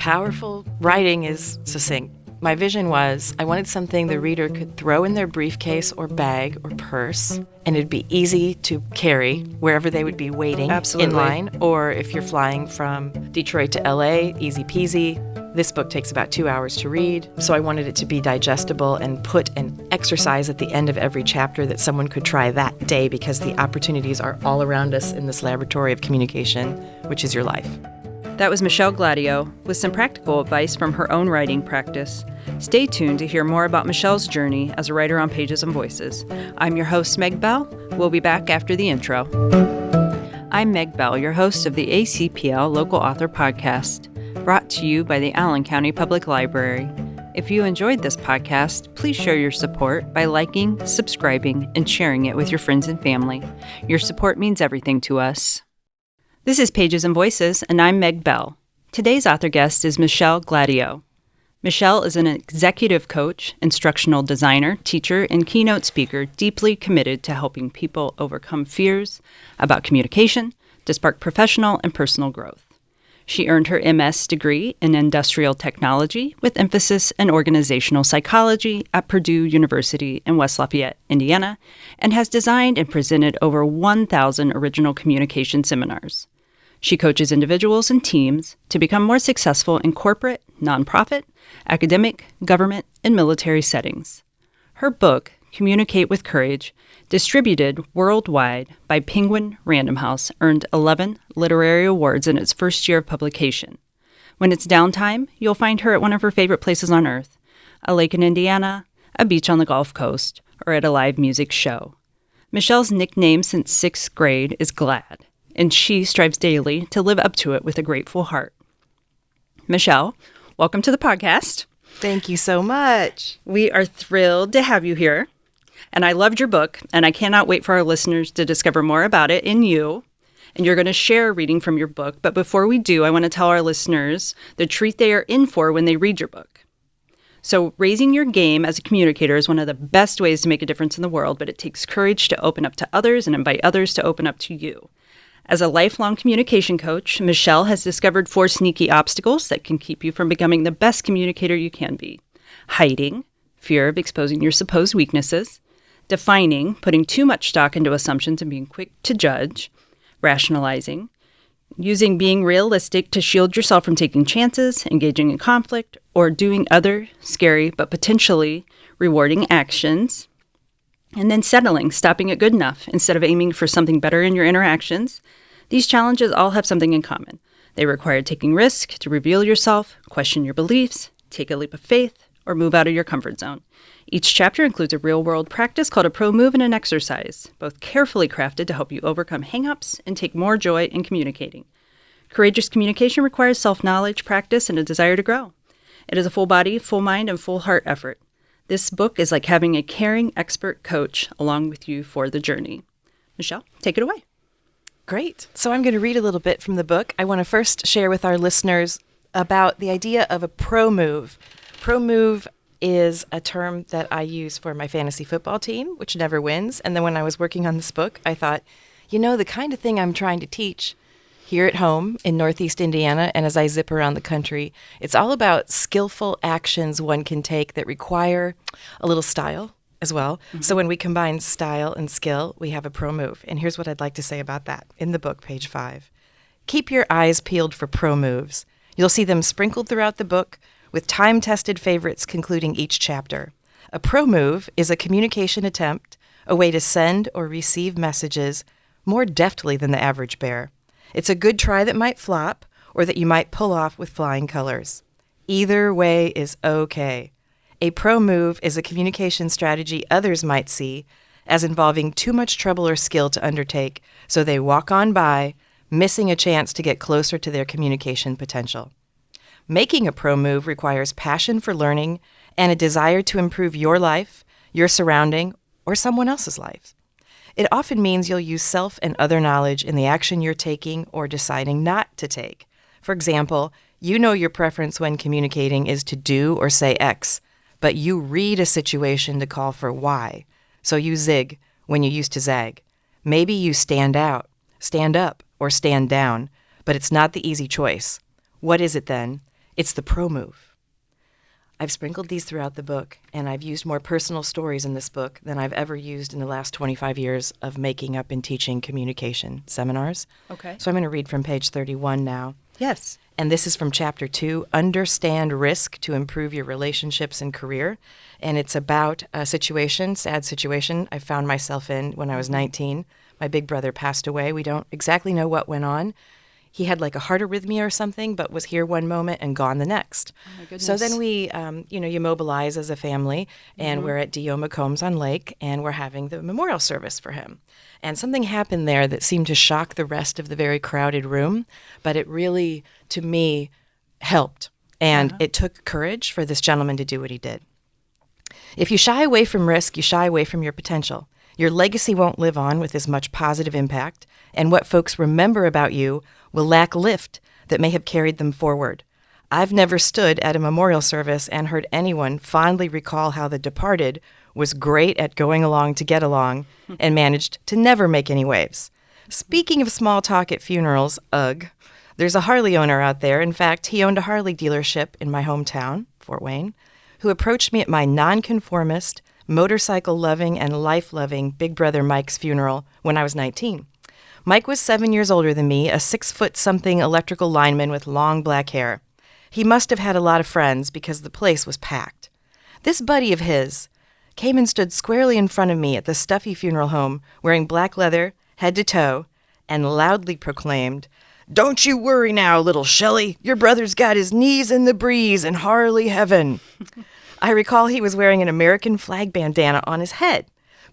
powerful. Writing is succinct. My vision was I wanted something the reader could throw in their briefcase or bag or purse, and it'd be easy to carry wherever they would be waiting in line. Or if you're flying from Detroit to LA, easy peasy. This book takes about 2 hours to read, so I wanted it to be digestible and put an exercise at the end of every chapter that someone could try that day, because the opportunities are all around us in this laboratory of communication, which is your life. That was Michelle Gladieux with some practical advice from her own writing practice. Stay tuned to hear more about Michelle's journey as a writer on Pages and Voices. I'm your host, Meg Bell. We'll be back after the intro. I'm Meg Bell, your host of the ACPL Local Author Podcast, brought to you by the Allen County Public Library. If you enjoyed this podcast, please show your support by liking, subscribing, and sharing it with your friends and family. Your support means everything to us. This is Pages and Voices, and I'm Meg Bell. Today's author guest is Michelle Gladieux. Michelle is an executive coach, instructional designer, teacher, and keynote speaker deeply committed to helping people overcome fears about communication to spark professional and personal growth. She earned her MS degree in industrial technology with emphasis in organizational psychology at Purdue University in West Lafayette, Indiana, and has designed and presented over 1,000 original communication seminars. She coaches individuals and teams to become more successful in corporate, nonprofit, academic, government, and military settings. Her book, Communicate with Courage, distributed worldwide by Penguin Random House, earned 11 literary awards in its first year of publication. When it's downtime, you'll find her at one of her favorite places on earth, a lake in Indiana, a beach on the Gulf Coast, or at a live music show. Michelle's nickname since 6th grade is Glad, and she strives daily to live up to it with a grateful heart. Michelle, welcome to the podcast. Thank you so much. We are thrilled to have you here. And I loved your book, and I cannot wait for our listeners to discover more about it in you. And you're going to share a reading from your book. But before we do, I want to tell our listeners the treat they are in for when they read your book. So raising your game as a communicator is one of the best ways to make a difference in the world, but it takes courage to open up to others and invite others to open up to you. As a lifelong communication coach, Michelle has discovered 4 sneaky obstacles that can keep you from becoming the best communicator you can be. Hiding, fear of exposing your supposed weaknesses. Defining, putting too much stock into assumptions and being quick to judge. Rationalizing, using being realistic to shield yourself from taking chances, engaging in conflict, or doing other scary but potentially rewarding actions. And then settling, stopping at good enough instead of aiming for something better in your interactions. These challenges all have something in common. They require taking risk to reveal yourself, question your beliefs, take a leap of faith, or move out of your comfort zone. Each chapter includes a real-world practice called a pro move and an exercise, both carefully crafted to help you overcome hang-ups and take more joy in communicating. Courageous communication requires self-knowledge, practice, and a desire to grow. It is a full body, full mind, and full heart effort. This book is like having a caring expert coach along with you for the journey. Michelle, take it away. Great. So I'm going to read a little bit from the book. I want to first share with our listeners about the idea of a pro move. Pro move is a term that I use for my fantasy football team, which never wins. And then when I was working on this book, I thought, the kind of thing I'm trying to teach here at home in Northeast Indiana, and as I zip around the country, it's all about skillful actions one can take that require a little style as well. Mm-hmm. So when we combine style and skill, we have a pro move. And here's what I'd like to say about that in the book, page 5. Keep your eyes peeled for pro moves. You'll see them sprinkled throughout the book, with time-tested favorites concluding each chapter. A pro move is a communication attempt, a way to send or receive messages more deftly than the average bear. It's a good try that might flop, or that you might pull off with flying colors. Either way is okay. A pro move is a communication strategy others might see as involving too much trouble or skill to undertake, so they walk on by, missing a chance to get closer to their communication potential. Making a pro move requires passion for learning and a desire to improve your life, your surrounding, or someone else's life. It often means you'll use self and other knowledge in the action you're taking or deciding not to take. For example, you know your preference when communicating is to do or say X, but you read a situation to call for Y, so you zig when you used to zag. Maybe you stand out, stand up, or stand down, but it's not the easy choice. What is it then? It's the pro move. I've sprinkled these throughout the book, and I've used more personal stories in this book than I've ever used in the last 25 years of making up and teaching communication seminars. Okay. So I'm going to read from page 31 now. Yes. And this is from chapter 2, Understand Risk to Improve Your Relationships and Career. And it's about a situation, sad situation, I found myself in when I was 19. My big brother passed away. We don't exactly know what went on. He had like a heart arrhythmia or something, but was here one moment and gone the next. Oh my goodness. So then we, you mobilize as a family, and we're at D.O. McCombs on Lake, and we're having the memorial service for him. And something happened there that seemed to shock the rest of the very crowded room, but it really, to me, helped. And it took courage for this gentleman to do what he did. If you shy away from risk, you shy away from your potential. Your legacy won't live on with as much positive impact, and what folks remember about you will lack lift that may have carried them forward. I've never stood at a memorial service and heard anyone fondly recall how the departed was great at going along to get along and managed to never make any waves. Speaking of small talk at funerals, ugh, there's a Harley owner out there. In fact, he owned a Harley dealership in my hometown, Fort Wayne, who approached me at my nonconformist, motorcycle-loving, and life-loving Big Brother Mike's funeral when I was 19. Mike was 7 years older than me, a 6-foot-something electrical lineman with long black hair. He must have had a lot of friends because the place was packed. This buddy of his came and stood squarely in front of me at the stuffy funeral home, wearing black leather, head to toe, and loudly proclaimed, "Don't you worry now, little Shelley. Your brother's got his knees in the breeze in Harley heaven." I recall he was wearing an American flag bandana on his head.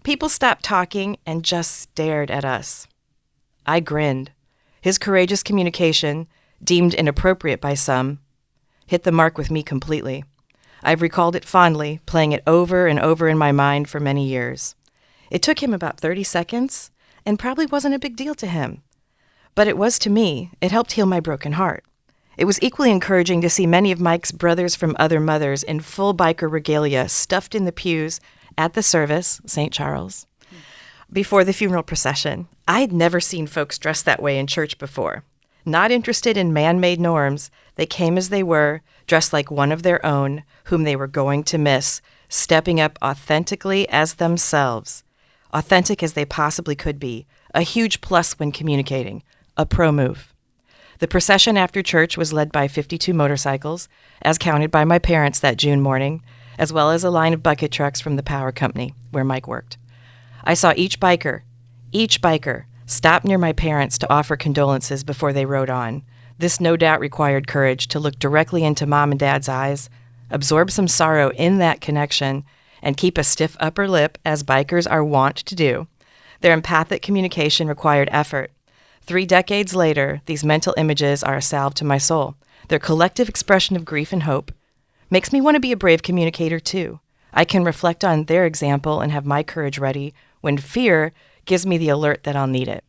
People stopped talking and just stared at us. I grinned. His courageous communication, deemed inappropriate by some, hit the mark with me completely. I've recalled it fondly, playing it over and over in my mind for many years. It took him about 30 seconds, and probably wasn't a big deal to him. But it was to me. It helped heal my broken heart. It was equally encouraging to see many of Mike's brothers from other mothers in full biker regalia stuffed in the pews at the service, St. Charles, before the funeral procession. I had never seen folks dressed that way in church before. Not interested in man-made norms, they came as they were, dressed like one of their own, whom they were going to miss, stepping up authentically as themselves, authentic as they possibly could be, a huge plus when communicating, a pro move. The procession after church was led by 52 motorcycles, as counted by my parents that June morning, as well as a line of bucket trucks from the power company where Mike worked. I saw each biker, stop near my parents to offer condolences before they rode on. This no doubt required courage to look directly into Mom and Dad's eyes, absorb some sorrow in that connection, and keep a stiff upper lip, as bikers are wont to do. Their empathic communication required effort. 3 decades later, these mental images are a salve to my soul. Their collective expression of grief and hope makes me want to be a brave communicator too. I can reflect on their example and have my courage ready when fear gives me the alert that I'll need it.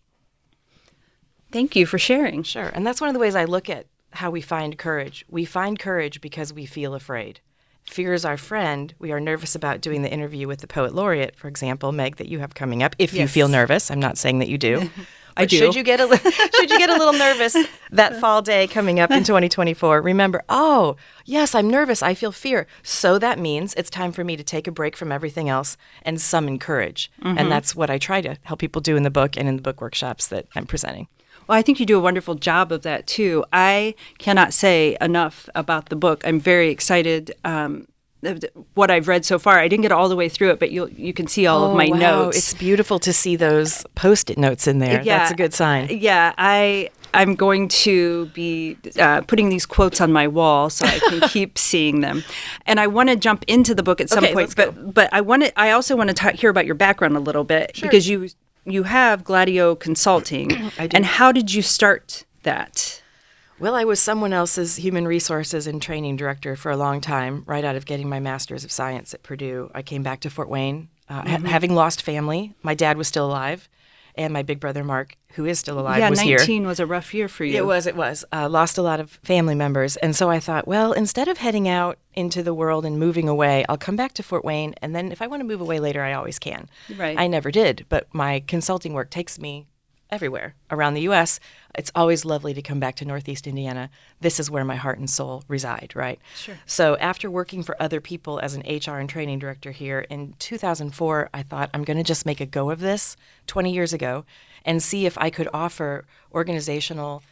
Thank you for sharing. Sure. And that's one of the ways I look at how we find courage. We find courage because we feel afraid. Fear is our friend. We are nervous about doing the interview with the poet laureate, for example, Meg, that you have coming up. If you feel nervous, I'm not saying that you do. I do. Should you get a little nervous that fall day coming up in 2024, remember, oh, yes, I'm nervous. I feel fear. So that means it's time for me to take a break from everything else and summon courage. Mm-hmm. And that's what I try to help people do in the book and in the book workshops that I'm presenting. Well, I think you do a wonderful job of that, too. I cannot say enough about the book. I'm very excited. What I've read so far, I didn't get all the way through it, but you can see all of my notes. It's beautiful to see those Post-it notes in there. Yeah, that's a good sign. Yeah, I'm going to be putting these quotes on my wall so I can keep seeing them. And I want to jump into the book at some point, but I also want to hear about your background a little bit, because you have Gladieux Consulting. I do. And how did you start that? Well, I was someone else's human resources and training director for a long time, right out of getting my Master's of Science at Purdue. I came back to Fort Wayne, having lost family. My dad was still alive, and my big brother, Mark, who is still alive, was here. 19 was a rough year for you. It was. Lost a lot of family members. And so I thought, well, instead of heading out into the world and moving away, I'll come back to Fort Wayne, and then if I want to move away later, I always can. Right. I never did, but my consulting work takes me everywhere around the U.S., it's always lovely to come back to Northeast Indiana. This is where my heart and soul reside, right? Sure. So after working for other people as an HR and training director here in 2004, I thought I'm going to just make a go of this 20 years ago and see if I could offer organizational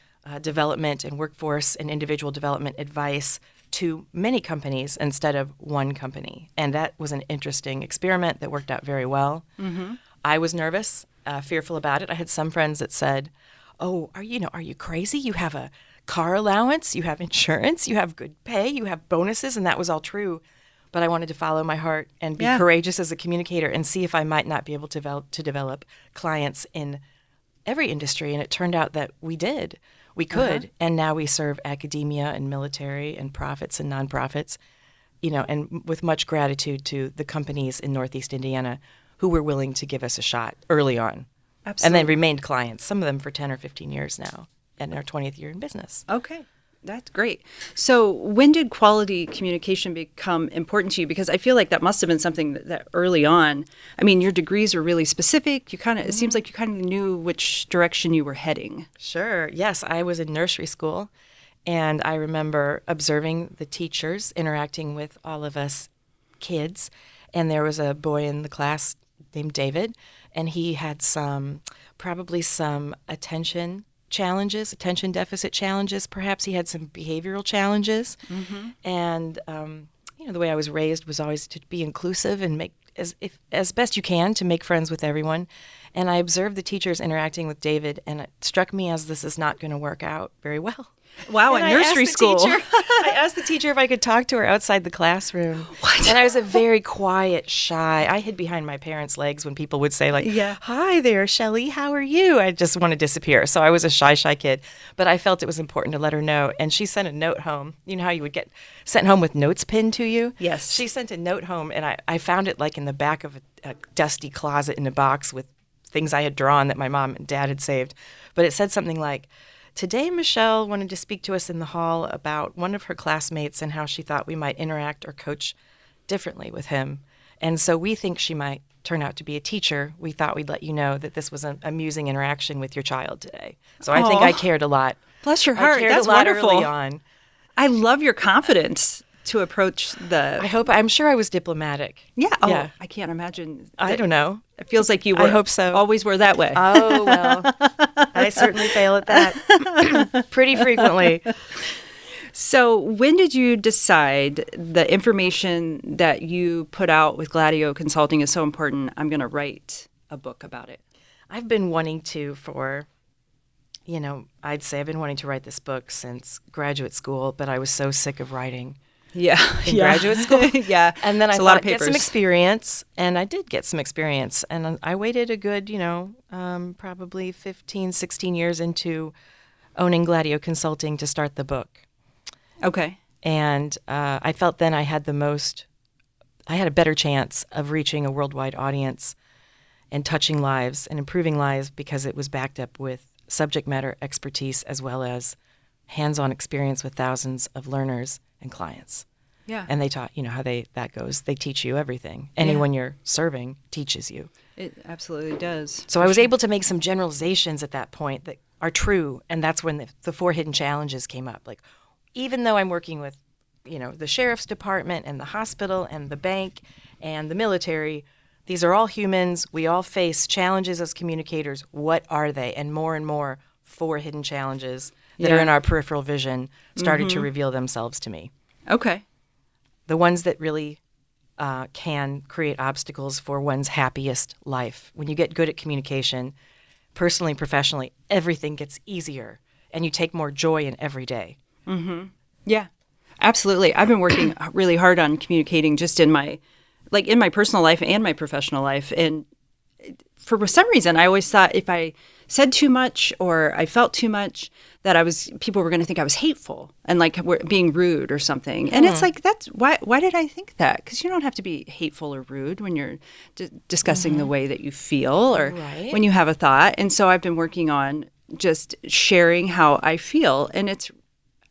development and workforce and individual development advice to many companies instead of one company. And that was an interesting experiment that worked out very well. Mm-hmm. I was nervous, fearful about it. I had some friends that said, "Oh, are you crazy? You have a car allowance, you have insurance, you have good pay, you have bonuses," and that was all true. But I wanted to follow my heart and be courageous as a communicator and see if I might not be able to develop clients in every industry. And it turned out that we did. We could, and now we serve academia and military and profits and nonprofits, and with much gratitude to the companies in Northeast Indiana who were willing to give us a shot early on. Absolutely. And then remained clients, some of them for 10 or 15 years now, and our 20th year in business. Okay. That's great. So when did quality communication become important to you? Because I feel like that must have been something that early on, I mean, your degrees were really specific. It seems like you kind of knew which direction you were heading. Sure. Yes, I was in nursery school, and I remember observing the teachers interacting with all of us kids. And there was a boy in the class named David, and he had probably some attention deficit challenges. Perhaps he had some behavioral challenges. Mm-hmm. And, the way I was raised was always to be inclusive and make as best you can to make friends with everyone. And I observed the teachers interacting with David, and it struck me as this is not going to work out very well. Wow, in nursery school. I asked the teacher if I could talk to her outside the classroom. What? And I was a very quiet, shy. I hid behind my parents' legs when people would say, "Hi there, Shelley, how are you?" I just want to disappear. So I was a shy kid. But I felt it was important to let her know. And she sent a note home. You know how you would get sent home with notes pinned to you? Yes. She sent a note home, and I found it in the back of a dusty closet in a box with things I had drawn that my mom and dad had saved. But it said something like, "Today, Michelle wanted to speak to us in the hall about one of her classmates and how she thought we might interact or coach differently with him. And so we think she might turn out to be a teacher. We thought we'd let you know that this was an amusing interaction with your child today." So I think I cared a lot. Bless your heart. I cared That's a lot wonderful. early on. I love your confidence to approach the... I'm sure I was diplomatic. Yeah. Oh, yeah. I can't imagine. I don't know. It feels like you were. I hope so. Always were that way. Oh, well, I certainly fail at that pretty frequently. So when did you decide the information that you put out with Gladieux Consulting is so important, I'm going to write a book about it? I've been wanting to I'd say I've been wanting to write this book since graduate school, but I was so sick of writing. Yeah. In graduate school. Yeah. And then I a lot thought, of papers. get some experience. And I did get some experience. And I waited a good, probably 15, 16 years into owning Gladieux Consulting to start the book. Okay. And I felt then I had a better chance of reaching a worldwide audience and touching lives and improving lives because it was backed up with subject matter expertise as well as hands-on experience with thousands of learners and clients. Yeah. And they taught, how that goes. They teach you everything. Anyone you're serving teaches you. It absolutely does. So I was able to make some generalizations at that point that are true. And that's when the 4 hidden challenges came up. Like, even though I'm working with, the sheriff's department and the hospital and the bank and the military, these are all humans. We all face challenges as communicators. What are they? And more 4 hidden challenges that are in our peripheral vision started to reveal themselves to me. Okay. The ones that really can create obstacles for one's happiest life. When you get good at communication, personally and professionally, everything gets easier, and you take more joy in every day. Mm-hmm. Yeah, absolutely. I've been working really hard on communicating just in my personal life and my professional life. And for some reason, I always thought if I said too much or I felt too much, that people were going to think I was hateful and being rude or something. And it's like, that's why did I think that? Because you don't have to be hateful or rude when you're discussing the way that you feel or when you have a thought. And so I've been working on just sharing how I feel. And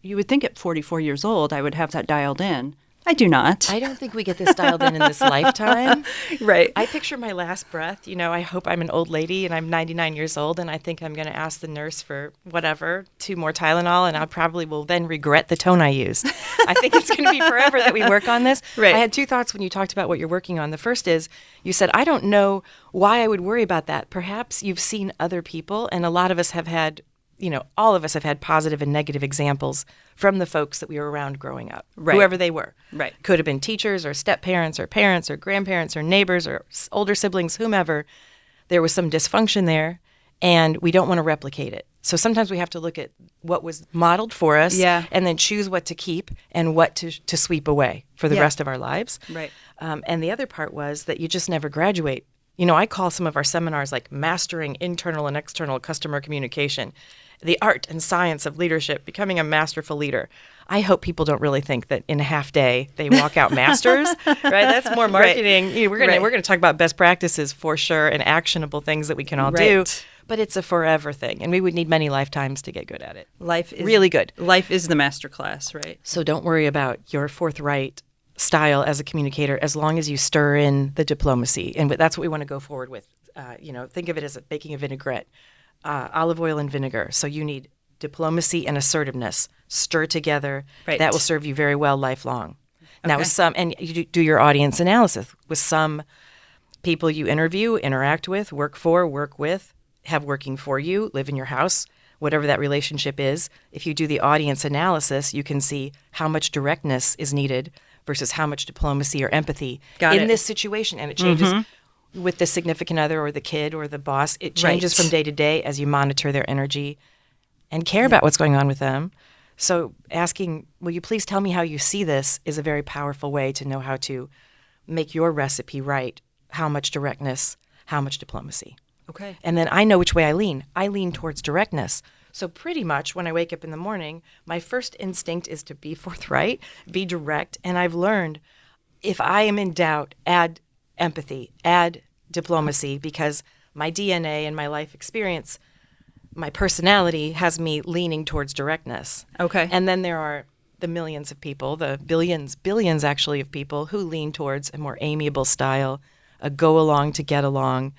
you would think at 44 years old, I would have that dialed in, I do not. I don't think we get this dialed in this lifetime. Right. I picture my last breath. I hope I'm an old lady and I'm 99 years old and I think I'm going to ask the nurse for whatever, 2 more Tylenol, and I probably will then regret the tone I used. I think it's going to be forever that we work on this. Right. I had 2 thoughts when you talked about what you're working on. The first is you said, I don't know why I would worry about that. Perhaps you've seen other people, and a lot of us have had all of us have had positive and negative examples from the folks that we were around growing up, right. Whoever they were. Right. Could have been teachers or step-parents or parents or grandparents or neighbors or older siblings, whomever. There was some dysfunction there, and we don't want to replicate it. So sometimes we have to look at what was modeled for us and then choose what to keep and what to sweep away for the rest of our lives. Right. And the other part was that you just never graduate. I call some of our seminars like Mastering Internal and External Customer Communication, the art and science of leadership, becoming a masterful leader. I hope people don't really think that in a half day they walk out masters, right? That's more marketing. Right. We're gonna talk about best practices for sure and actionable things that we can all do. But it's a forever thing, and we would need many lifetimes to get good at it. Life is really good. Life is the master class, right? So don't worry about your forthright style as a communicator, as long as you stir in the diplomacy, and that's what we want to go forward with. Think of it as making a vinaigrette. Olive oil and vinegar. So you need diplomacy and assertiveness stir together. Right. That will serve you very well lifelong. Okay. Now, with and you do your audience analysis with some people you interview, interact with, work with, have working for you, live in your house, whatever that relationship is. If you do the audience analysis, you can see how much directness is needed versus how much diplomacy or empathy in this situation, and it changes. With the significant other or the kid or the boss, it changes from day to day as you monitor their energy and care about what's going on with them. So asking, will you please tell me how you see this, is a very powerful way to know how to make your recipe right. How much directness, how much diplomacy. Okay. And then I know which way I lean. I lean towards directness. So pretty much when I wake up in the morning, my first instinct is to be forthright, be direct. And I've learned if I am in doubt, add empathy, add diplomacy, because my DNA and my life experience, my personality has me leaning towards directness. Okay. And then there are the millions of people, the billions actually of people who lean towards a more amiable style, a go along to get along,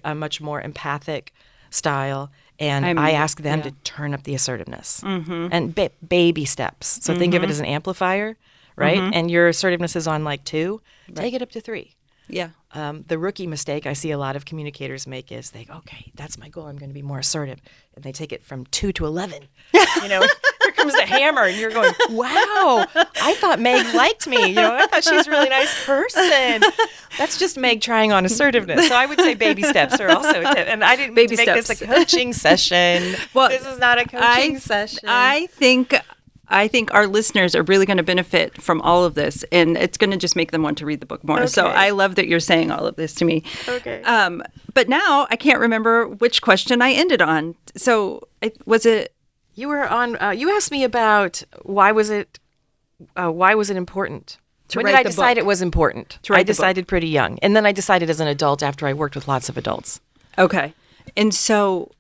a much more empathic style. And I ask them to turn up the assertiveness and baby steps. So think of it as an amplifier, right? And your assertiveness is on like 2, take it up to 3. Yeah. The rookie mistake I see a lot of communicators make is they go, okay, that's my goal. I'm going to be more assertive. And they take it from 2 to 11. Here comes the hammer. And you're going, wow, I thought Meg liked me. I thought she was a really nice person. That's just Meg trying on assertiveness. So I would say baby steps are also a tip. And I didn't make this a coaching session. Well, this is not a coaching session. I think our listeners are really going to benefit from all of this, and it's going to just make them want to read the book more. Okay. So I love that you're saying all of this to me. Okay. But now I can't remember which question I ended on. So was it? You were on. You asked me about why was it important? When did I decide it was important? I decided pretty young, and then I decided as an adult after I worked with lots of adults. Okay, and so.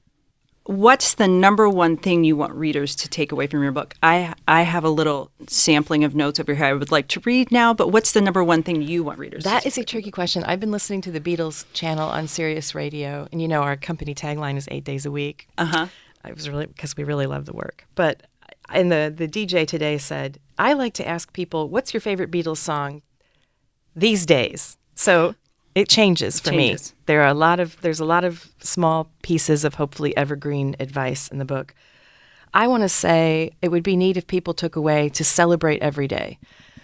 What's the number one thing you want readers to take away from your book? I have a little sampling of notes over here I would like to read now, but what's the number one thing you want readers to take away? That is a tricky question. I've been listening to the Beatles channel on Sirius Radio, and our company tagline is 8 days a week. It was really because we really love the work. But and the DJ today said, I like to ask people, what's your favorite Beatles song these days? So it changes for me. There's a lot of small pieces of hopefully evergreen advice in the book. I want to say it would be neat if people took away to celebrate every day.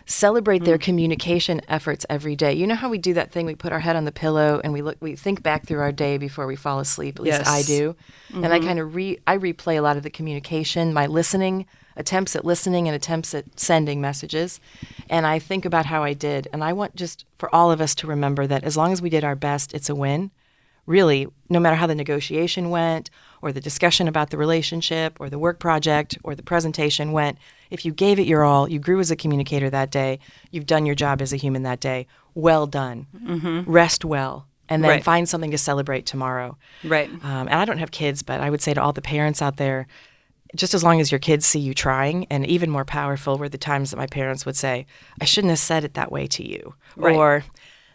Celebrate their communication efforts every day. You know how we do that thing? We put our head on the pillow and we think back through our day before we fall asleep. At least I do. And I kind of I replay a lot of the communication, my attempts at listening and attempts at sending messages. And I think about how I did. And I want just for all of us to remember that as long as we did our best, it's a win. Really, no matter how the negotiation went or the discussion about the relationship or the work project or the presentation went, if you gave it your all, you grew as a communicator that day, you've done your job as a human that day, well done. Rest well. And then find something to celebrate tomorrow. Right. And I don't have kids, but I would say to all the parents out there, just as long as your kids see you trying. And even more powerful were the times that my parents would say, I shouldn't have said it that way to you. Right. Or,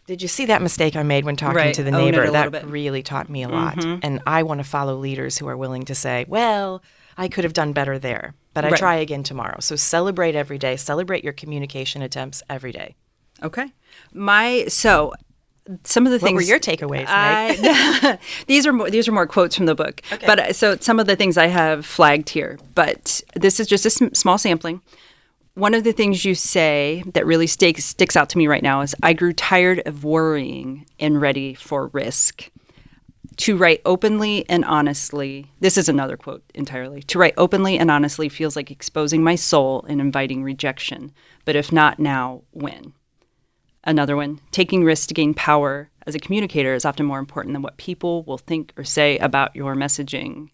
did you see that mistake I made when talking Right. to the Own it neighbor? a little That bit. really taught me a lot. And I want to follow leaders who are willing to say, well, I could have done better there, but I Right. try again tomorrow. So celebrate every day. Celebrate your communication attempts every day. Okay. So some of the What things. were your takeaways, Meg? These are more quotes from the book. Okay. But so some of the things I have flagged here, but this is just a small sampling. One of the things you say that really sticks out to me right now is, I grew tired of worrying and ready for risk. To write openly and honestly, this is another quote entirely. To write openly and honestly feels like exposing my soul and inviting rejection. But if not now, when? Another one, taking risks to gain power as a communicator is often more important than what people will think or say about your messaging.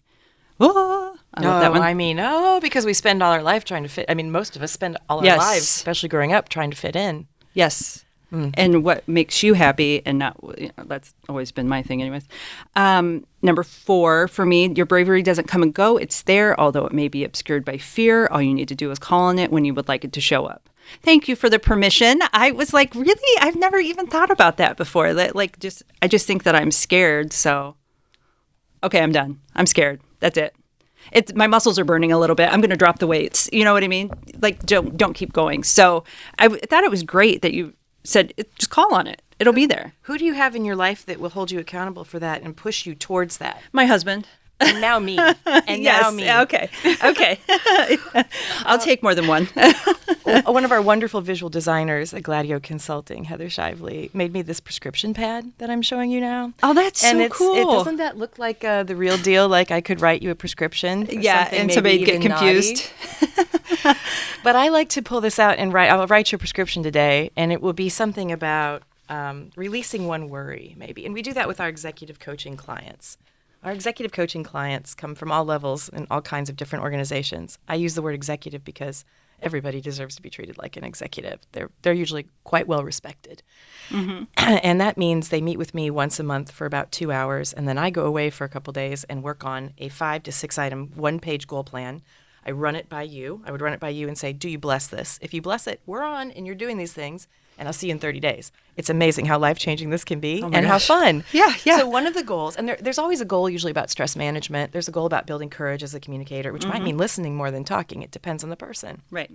Oh, I love that one. Because we spend all our life trying to fit. I mean, most of us spend all our Yes. lives, especially growing up, trying to fit in. Yes. And what makes you happy and not, that's always been my thing anyways. Number 4, for me, your bravery doesn't come and go. It's there, although it may be obscured by fear. All you need to do is call on it when you would like it to show up. Thank you for the permission. I was like, really? I've never even thought about that before. I just think that I'm scared. So, okay, I'm done. I'm scared. That's it. My muscles are burning a little bit. I'm going to drop the weights. You know what I mean? Like, don't keep going. So I thought it was great that you said, just call on it. It'll be there. Who do you have in your life that will hold you accountable for that and push you towards that? My husband. And now me. And now me. Okay. I'll take more than one. One of our wonderful visual designers at Gladieux Consulting, Heather Shively, made me this prescription pad that I'm showing you now. Oh, that's so cool. Doesn't that look like the real deal? Like I could write you a prescription for something and somebody'd get maybe even confused. But I like to pull this out and I'll write you a prescription today, and it will be something about releasing one worry, maybe. And we do that with our executive coaching clients. Our executive coaching clients come from all levels and all kinds of different organizations. I use the word executive because everybody deserves to be treated like an executive. They're usually quite well respected. Mm-hmm. And that means they meet with me once a month for about 2 hours, and then I go away for a couple days and work on a 5 to 6 item, 1-page goal plan. I run it by you. I would run it by you and say, do you bless this? If you bless it, we're on and you're doing these things, and I'll see you in 30 days. It's amazing how life-changing this can be and how fun. Yeah. So one of the goals, and there's always a goal usually about stress management. There's a goal about building courage as a communicator, which might mean listening more than talking. It depends on the person. Right.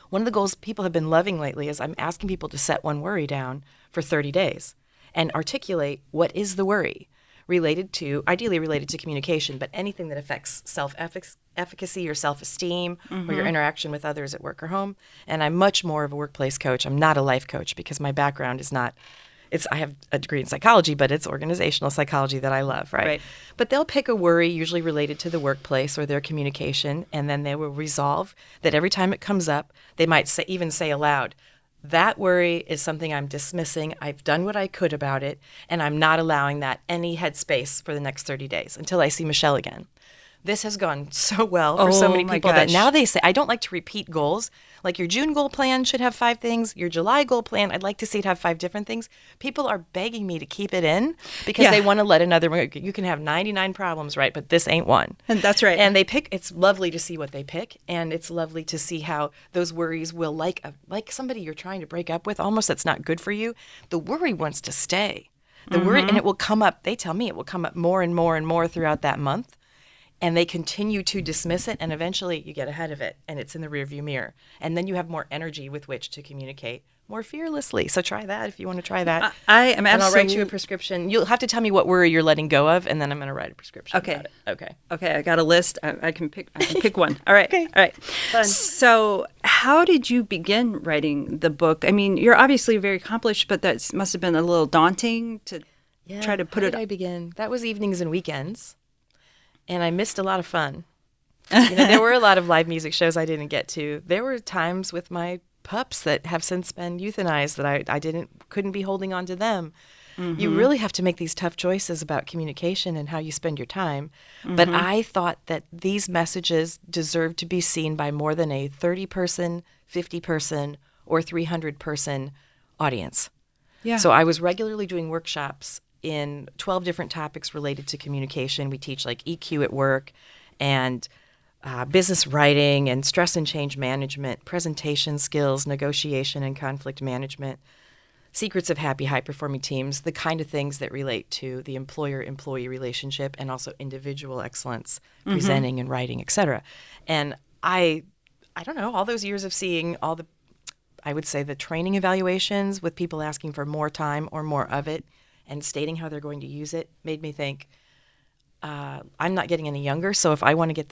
One of the goals people have been loving lately is I'm asking people to set one worry down for 30 days and articulate what is the worry, ideally related to communication, but anything that affects self-efficacy or self-esteem or your interaction with others at work or home. And I'm much more of a workplace coach. I'm not a life coach because my background is not, I have a degree in psychology, but it's organizational psychology that I love, right? But they'll pick a worry usually related to the workplace or their communication, and then they will resolve that every time it comes up, they might even say aloud, that worry is something I'm dismissing. I've done what I could about it, and I'm not allowing that any headspace for the next 30 days until I see Michelle again. This has gone so well for so many people that now they say, I don't like to repeat goals. Like your June goal plan should have 5 things. Your July goal plan, I'd like to see it have 5 different things. People are begging me to keep it in because they want to let another one. You can have 99 problems, right? But this ain't one. And that's right. And they pick. It's lovely to see what they pick, and it's lovely to see how those worries will, like somebody you're trying to break up with, almost that's not good for you. The worry wants to stay. The worry, and it will come up. They tell me it will come up more and more and more throughout that month. And they continue to dismiss it, and eventually you get ahead of it, and it's in the rearview mirror. And then you have more energy with which to communicate more fearlessly. So try that if you want to try that. I am absolutely. And I'll write you a prescription. You'll have to tell me what worry you're letting go of, and then I'm going to write a prescription. Okay. About it. Okay. I got a list. I can pick one. All right. Okay. All right. Fun. So, how did you begin writing the book? I mean, you're obviously very accomplished, but that must have been a little daunting to try to put How it. did I begin? That was evenings and weekends. And I missed a lot of fun. There were a lot of live music shows I didn't get to. There were times with my pups that have since been euthanized that I couldn't be holding on to them. Mm-hmm. You really have to make these tough choices about communication and how you spend your time. Mm-hmm. But I thought that these messages deserved to be seen by more than a 30-person, 50-person, or 300-person audience. Yeah. So I was regularly doing workshops in 12 different topics related to communication. We teach like EQ at work and business writing and stress and change management, presentation skills, negotiation and conflict management, secrets of happy, high-performing teams, the kind of things that relate to the employer-employee relationship and also individual excellence, presenting and writing, et cetera. And I don't know, all those years of seeing all the, I would say, the training evaluations with people asking for more time or more of it and stating how they're going to use it made me think, I'm not getting any younger, so if I want to get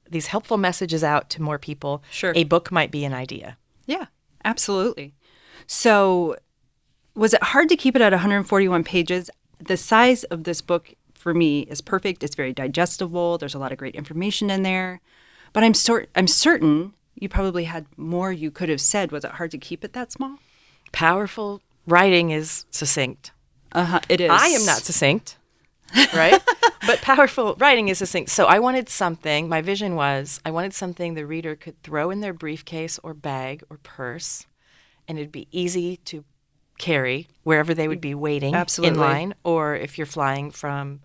these helpful messages out to more people, Sure. a book might be an idea. Yeah, absolutely. So was it hard to keep it at 141 pages? The size of this book for me is perfect. It's very digestible. There's a lot of great information in there. But I'm certain you probably had more you could have said. Was it hard to keep it that small? Powerful writing is succinct. It is. I am not succinct, right? But powerful writing is succinct. So I wanted something, my vision was, I wanted something the reader could throw in their briefcase or bag or purse, and it'd be easy to carry wherever they would be waiting Absolutely. in line. Or if you're flying from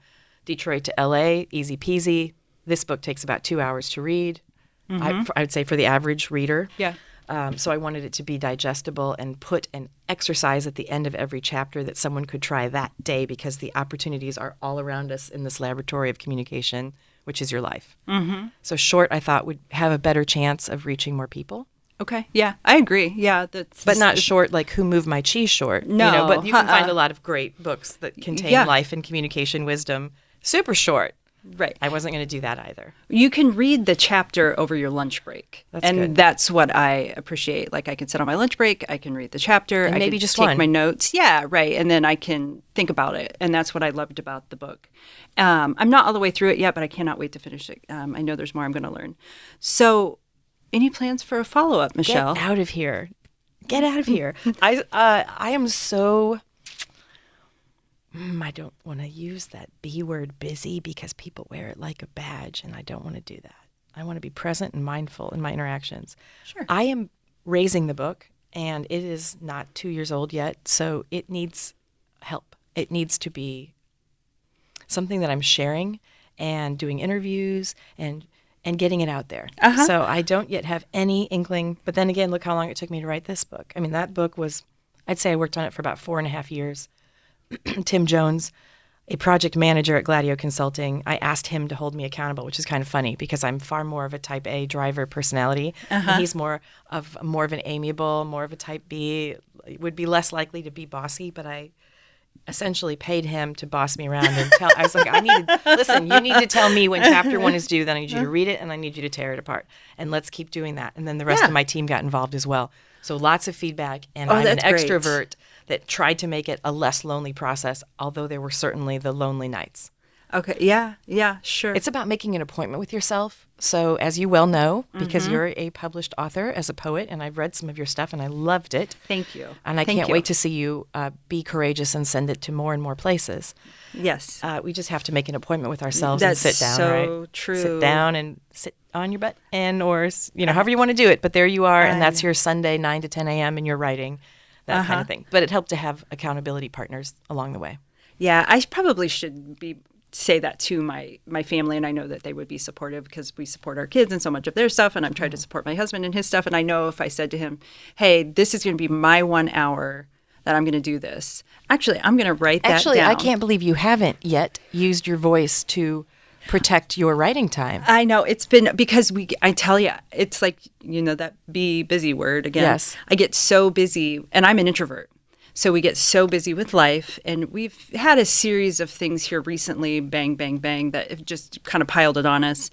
Detroit to LA, easy peasy. This book takes about 2 hours to read, I would say, for the average reader. Yeah. So I wanted it to be digestible and put an exercise at the end of every chapter that someone could try that day, because the opportunities are all around us in this laboratory of communication, which is your life. So short, I thought, would have a better chance of reaching more people. Okay. Yeah, I agree. Yeah. But not short like Who Moved My Cheese short. No, But you can find a lot of great books that contain Yeah. life and communication wisdom. Super short. Right. I wasn't going to do that either. You can read the chapter over your lunch break. That's good. That's what I appreciate. Like, I can sit on my lunch break, I can read the chapter, And I maybe can just take one. my notes. Yeah, right. And then I can think about it. And that's what I loved about the book. I'm not all the way through it yet, but I cannot wait to finish it. I know there's more I'm going to learn. So, any plans for a follow-up, Michelle? Get out of here. Get out of here. I am so... I don't want to use that B word, busy, because people wear it like a badge, and I don't want to do that. I want to be present and mindful in my interactions. Sure. I am raising the book, and it is not 2 years old yet, so it needs help. It needs to be something that I'm sharing and doing interviews and getting it out there. So I don't yet have any inkling. But then again, look how long it took me to write this book. I mean, that book was, I'd say I worked on it for about 4.5 years. Tim Jones, a project manager at Gladieux Consulting, I asked him to hold me accountable, which is kind of funny because I'm far more of a type A driver personality. And he's more of an amiable, more of a type B, would be less likely to be bossy, but I essentially paid him to boss me around and tell. I was like, listen, you need to tell me when chapter 1 is due, then I need you to read it and I need you to tear it apart. And let's keep doing that. And then the rest of my team got involved as well. So lots of feedback, and I'm an that's great. extrovert that tried to make it a less lonely process, although there were certainly the lonely nights. Okay. Yeah, sure. It's about making an appointment with yourself. So as you well know, because you're a published author as a poet, and I've read some of your stuff and I loved it. Thank you. And I Thank can't you. wait to see you be courageous and send it to more and more places. Yes. We just have to make an appointment with ourselves That's and sit down, so right? true. Sit down and sit on your butt, or however you want to do it. But there you are, and that's your Sunday 9 to 10 a.m. and you're writing, that kind of thing. But it helped to have accountability partners along the way. Yeah, I probably should say that to my family, and I know that they would be supportive because we support our kids and so much of their stuff, and I'm trying to support my husband and his stuff. And I know if I said to him, hey, this is going to be my 1 hour that I'm going to do this. Actually, I'm going to write that down. I can't believe you haven't yet used your voice to protect your writing time. I know. It's been because I tell you, it's like, that be busy word again. Yes. I get so busy, and I'm an introvert. So we get so busy with life, and we've had a series of things here recently, bang, bang, bang, that have just kind of piled it on us.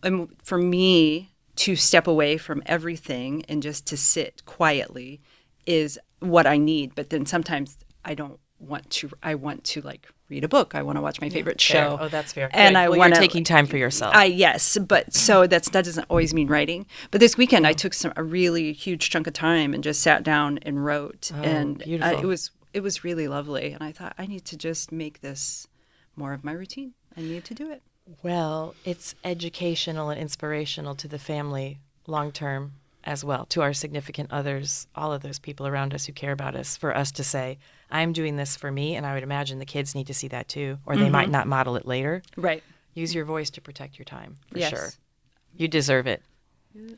And for me to step away from everything and just to sit quietly is what I need. But then sometimes I don't want to. I want to read a book. I want to watch my favorite show. Oh, that's fair. And Good. I Well, want you're taking time for yourself. Yes, but so that doesn't always mean writing. But this weekend I took a really huge chunk of time and just sat down and wrote, and beautiful. it was really lovely. And I thought, I need to just make this more of my routine. I need to do it. Well, it's educational and inspirational to the family long term as well, to our significant others, all of those people around us who care about us, for us to say, I'm doing this for me, and I would imagine the kids need to see that too, or they might not model it later. Right. Use your voice to protect your time, for Yes. sure. You deserve it.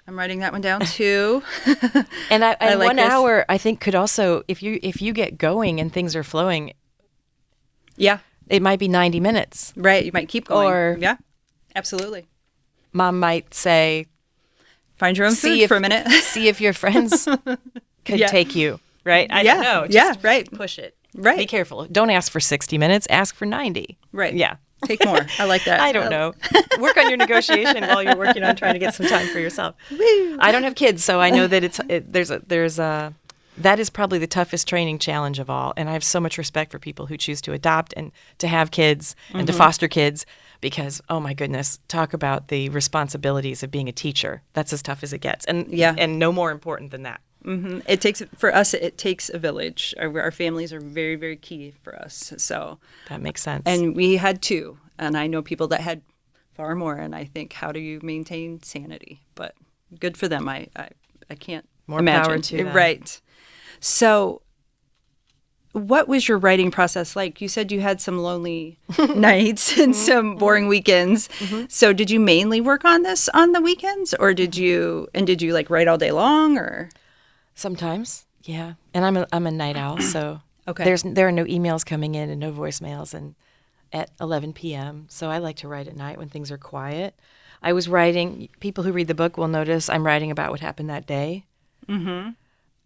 I'm writing that one down too. And I like 1 this. hour, I think, could also, if you get going and things are flowing, Yeah, it might be 90 minutes. right. You might keep going. Or- yeah, absolutely. Mom might say, Find your own food for a minute. see if your friends could Yeah. take you, right? I Yeah, don't know. yeah, Just right. push it. Right. Be careful. Don't ask for 60 minutes. Ask for 90. Right. Yeah. Take more. I like that. I don't know. Work on your negotiation while you're working on trying to get some time for yourself. I don't have kids, so I know that that is probably the toughest training challenge of all. And I have so much respect for people who choose to adopt and to have kids and to foster kids because, oh my goodness, talk about the responsibilities of being a teacher. That's as tough as it gets. And Yeah. and no more important than that. Mm-hmm. It takes a village. Our families are very, very key for us. So, That makes sense. and we had 2, and I know people that had far more. And I think, how do you maintain sanity? But good for them. I can't More imagine. power to them. Right. So, what was your writing process like? You said you had some lonely nights and some boring weekends. So, did you mainly work on this on the weekends, or did you like write all day long, or? Sometimes, yeah. And I'm a night owl, so Okay. there are no emails coming in and no voicemails and at 11 p.m. So I like to write at night when things are quiet. I was writing. People who read the book will notice I'm writing about what happened that day. Mm-hmm.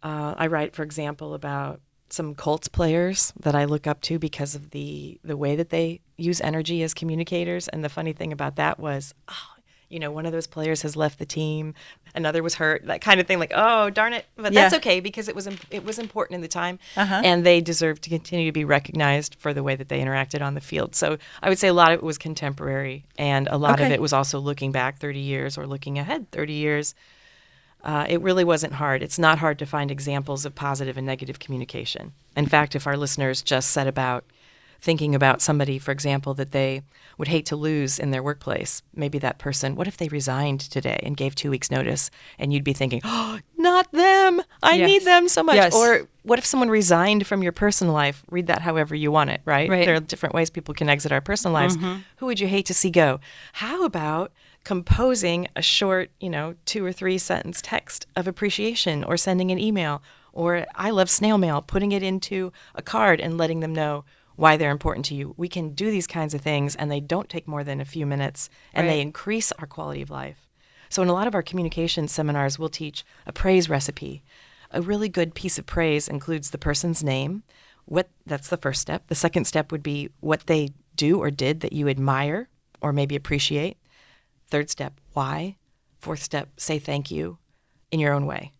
I write, for example, about some Colts players that I look up to because of the way that they use energy as communicators. And the funny thing about that was, one of those players has left the team, another was hurt, that kind of thing. Like, oh, darn it! But that's Yeah. okay because it was important in the time, and they deserve to continue to be recognized for the way that they interacted on the field. So I would say a lot of it was contemporary, and a lot of Okay. it was also looking back 30 years or looking ahead 30 years. It really wasn't hard. It's not hard to find examples of positive and negative communication. In fact, if our listeners just set about thinking about somebody, for example, that they would hate to lose in their workplace, maybe that person, what if they resigned today and gave 2 weeks notice? And you'd be thinking, oh, not them. I Yes. need them so much. Yes. Or what if someone resigned from your personal life? Read that however you want it, right? Right. There are different ways people can exit our personal lives. Who would you hate to see go? How about composing a short, 2 or 3 sentence text of appreciation or sending an email? Or I love snail mail, putting it into a card and letting them know why they're important to you. We can do these kinds of things, and they don't take more than a few minutes, and Right. they increase our quality of life. So in a lot of our communication seminars, we'll teach a praise recipe. A really good piece of praise includes the person's name. That's the first step. The second step would be what they do or did that you admire or maybe appreciate. Third step, why. Fourth step, say thank you in your own way.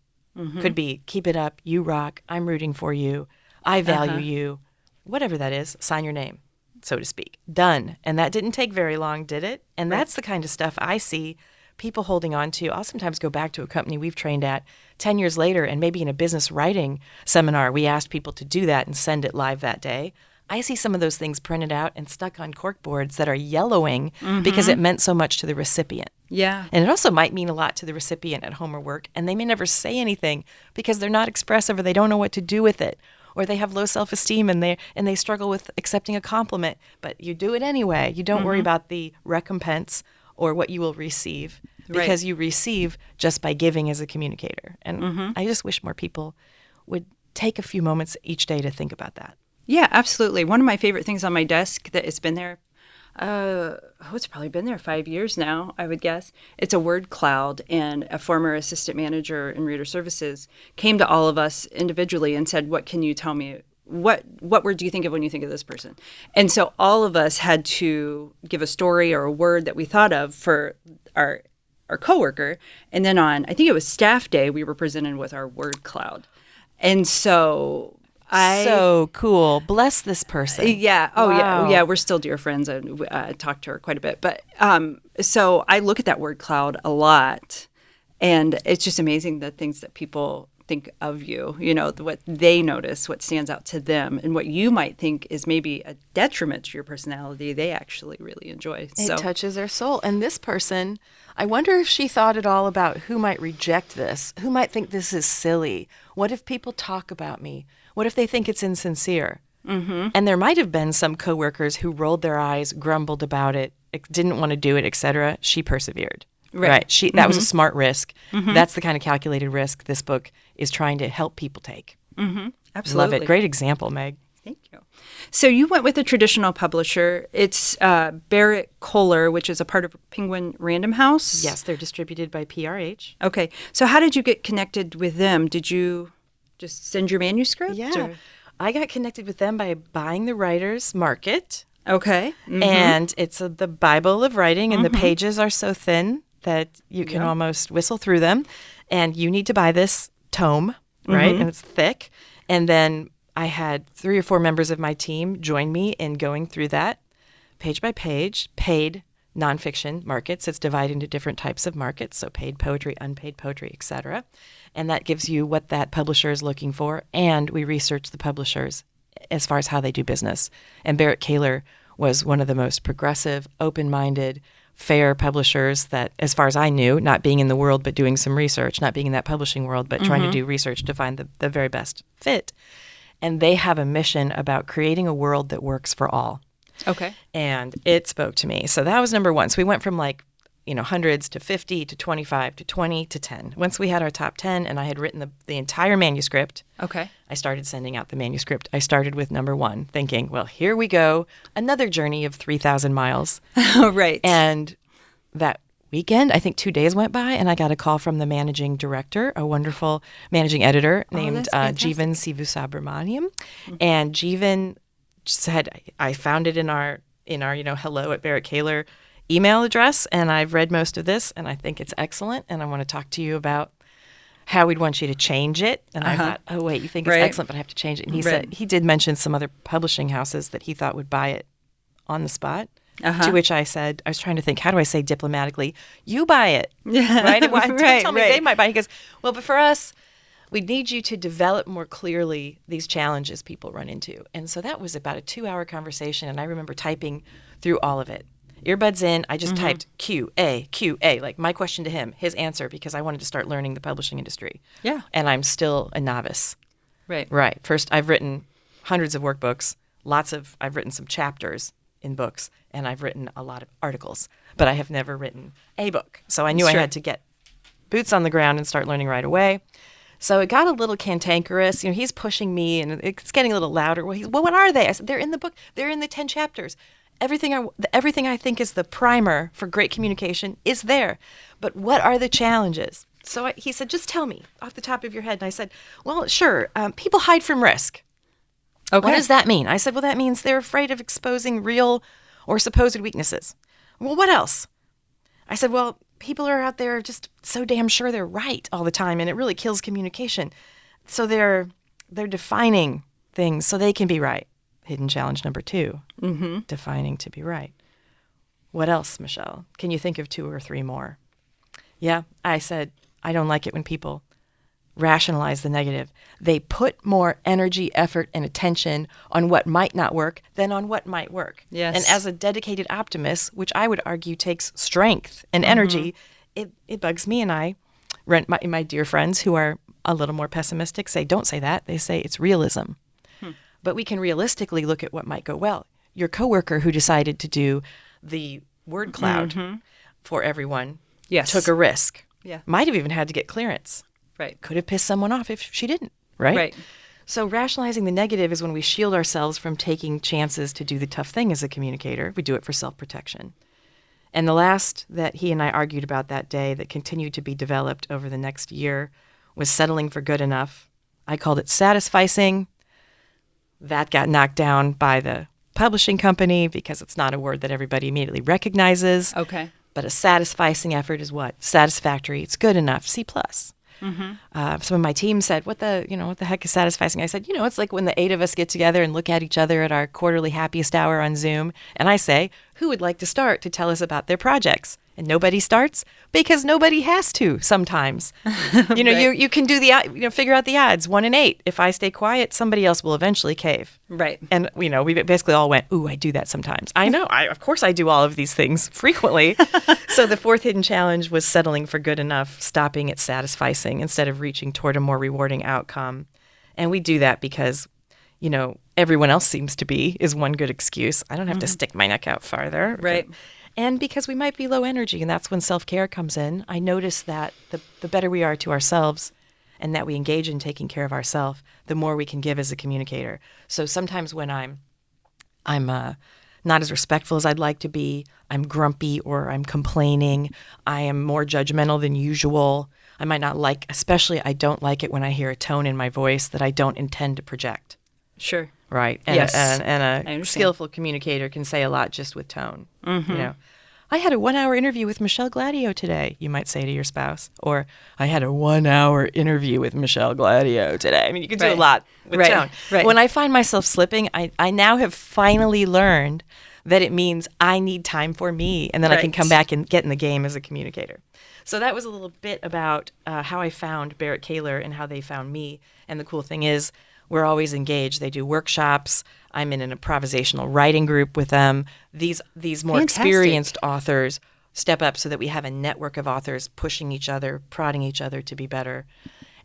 Could be, keep it up, you rock, I'm rooting for you, I value you. Whatever that is, sign your name, so to speak. Done. And that didn't take very long, did it? And that's the kind of stuff I see people holding on to. I'll sometimes go back to a company we've trained at 10 years later, and maybe in a business writing seminar, we asked people to do that and send it live that day. I see some of those things printed out and stuck on cork boards that are yellowing because it meant so much to the recipient. Yeah. And it also might mean a lot to the recipient at home or work, and they may never say anything because they're not expressive or they don't know what to do with it. Or they have low self-esteem and they struggle with accepting a compliment, but you do it anyway. You don't worry about the recompense or what you will receive because you receive just by giving as a communicator. And I just wish more people would take a few moments each day to think about that. Yeah, absolutely. One of my favorite things on my desk that has been there, it's probably been there 5 years now, I would guess. It's a word cloud, and a former assistant manager in Reader Services came to all of us individually and said, "What can you tell me? What word do you think of when you think of this person?" And so all of us had to give a story or a word that we thought of for our coworker, and then on, I think it was staff day, we were presented with our word cloud, and so. So cool. Bless this person. Yeah. Oh, Wow. yeah. We're still dear friends. I talk to her quite a bit. But so I look at that word cloud a lot, and it's just amazing the things that people think of you, what they notice, what stands out to them, and what you might think is maybe a detriment to your personality, they actually really enjoy. It touches their soul. And this person, I wonder if she thought at all about who might reject this, who might think this is silly. What if people talk about me? What if they think it's insincere? Mm-hmm. And there might have been some coworkers who rolled their eyes, grumbled about it, didn't want to do it, etc. She persevered. Right. That was a smart risk. That's the kind of calculated risk this book is trying to help people take. Absolutely. Love it. Great example, Meg. Thank you. So you went with a traditional publisher. It's Barrett Kohler, which is a part of Penguin Random House. Yes, they're distributed by PRH. Okay. So how did you get connected with them? Did you just send your manuscript? Yeah. Or? I got connected with them by buying the Writer's Market. Okay. And it's the Bible of writing, and the pages are so thin that you can almost whistle through them. And you need to buy this tome, right? And it's thick. And then I had 3 or 4 members of my team join me in going through that page by page, paid nonfiction markets. It's divided into different types of markets, so paid poetry, unpaid poetry, etc. And that gives you what that publisher is looking for. And we research the publishers as far as how they do business. And Barrett Kohler was one of the most progressive, open-minded, fair publishers that, as far as I knew, not being in the world but doing some research, not being in that publishing world but trying to do research to find the very best fit. And they have a mission about creating a world that works for all. Okay. And it spoke to me. So that was number one. So we went from hundreds to 50 to 25 to 20 to 10. Once we had our top 10 and I had written the entire manuscript, Okay. I started sending out the manuscript. I started with number 1, thinking, well, here we go, another journey of 3,000 miles. Right. And that weekend, I think 2 days went by, and I got a call from the managing director, a wonderful managing editor named Jeevan Sivusubramaniam. And Jeevan said, I found it in our hello at Barrett Kohler email address, and I've read most of this, and I think it's excellent, and I want to talk to you about how we'd want you to change it. And I thought, oh, wait, you think it's excellent, but I have to change it. And he said he did mention some other publishing houses that he thought would buy it on the spot. To which I said, I was trying to think, how do I say diplomatically, you buy it, right? Don't tell me they might buy it. He goes, well, but for us, we need you to develop more clearly these challenges people run into. And so that was about a 2-hour conversation, and I remember typing through all of it. Earbuds in, I just typed QA, like my question to him, his answer, because I wanted to start learning the publishing industry. Yeah. And I'm still a novice. Right. Right. First, I've written hundreds of workbooks, I've written some chapters in books, and I've written a lot of articles, but I have never written a book. So I knew I had to get boots on the ground and start learning right away. So it got a little cantankerous. He's pushing me, and it's getting a little louder. Well, what are they? I said, they're in the book. They're in the 10 chapters. Everything I think is the primer for great communication is there. But what are the challenges? So he said, just tell me off the top of your head. And I said, well, sure. People hide from risk. Okay. What does that mean? I said, well, that means they're afraid of exposing real or supposed weaknesses. Well, what else? I said, well, people are out there just so damn sure they're right all the time, and it really kills communication. So they're defining things so they can be right. Hidden challenge number 2, defining to be right. What else, Michelle? Can you think of 2 or 3 more? Yeah, I said, I don't like it when people rationalize the negative. They put more energy, effort, and attention on what might not work than on what might work. Yes. And as a dedicated optimist, which I would argue takes strength and energy, it bugs me. And my dear friends who are a little more pessimistic say, don't say that. They say it's realism. But we can realistically look at what might go well. Your coworker who decided to do the word cloud for everyone took a risk. Yeah. Might have even had to get clearance. Right. Could have pissed someone off if she didn't, right? Right. So rationalizing the negative is when we shield ourselves from taking chances to do the tough thing as a communicator. We do it for self-protection. And the last that he and I argued about that day that continued to be developed over the next year was settling for good enough. I called it satisficing. That got knocked down by the publishing company because it's not a word that everybody immediately recognizes. Okay. But a satisficing effort is what? Satisfactory. It's good enough. C+. Some of my team said, what the heck is satisficing? I said, it's like when the 8 of us get together and look at each other at our quarterly happiest hour on Zoom. And I say, who would like to start to tell us about their projects? And nobody starts because nobody has to sometimes. Right. You can do figure out the odds, 1 in 8. If I stay quiet, somebody else will eventually cave. Right. And, we basically all went, ooh, I do that sometimes. I know. Of course I do all of these things frequently. So the 4th hidden challenge was settling for good enough, stopping at satisficing instead of reaching toward a more rewarding outcome. And we do that because, everyone else seems to be is one good excuse. I don't have to stick my neck out farther. Right. And because we might be low energy, and that's when self-care comes in. I notice that the better we are to ourselves and that we engage in taking care of ourselves, the more we can give as a communicator. So sometimes when I'm not as respectful as I'd like to be, I'm grumpy or I'm complaining, I am more judgmental than usual. I might not like, especially I don't like it when I hear a tone in my voice that I don't intend to project. Sure. Right. And, Yes. and a skillful communicator can say a lot just with tone. You know, I had a 1-hour interview with Michelle Gladieux today, you might say to your spouse. Or, I had a 1-hour interview with Michelle Gladieux today. I mean, you can do a lot with tone. Right. When I find myself slipping, I now have finally learned that it means I need time for me, and then I can come back and get in the game as a communicator. So that was a little bit about how I found Barrett Kaler and how they found me. And the cool thing is, we're always engaged. They do workshops. I'm in an improvisational writing group with them. These more experienced authors step up so that we have a network of authors pushing each other, prodding each other to be better.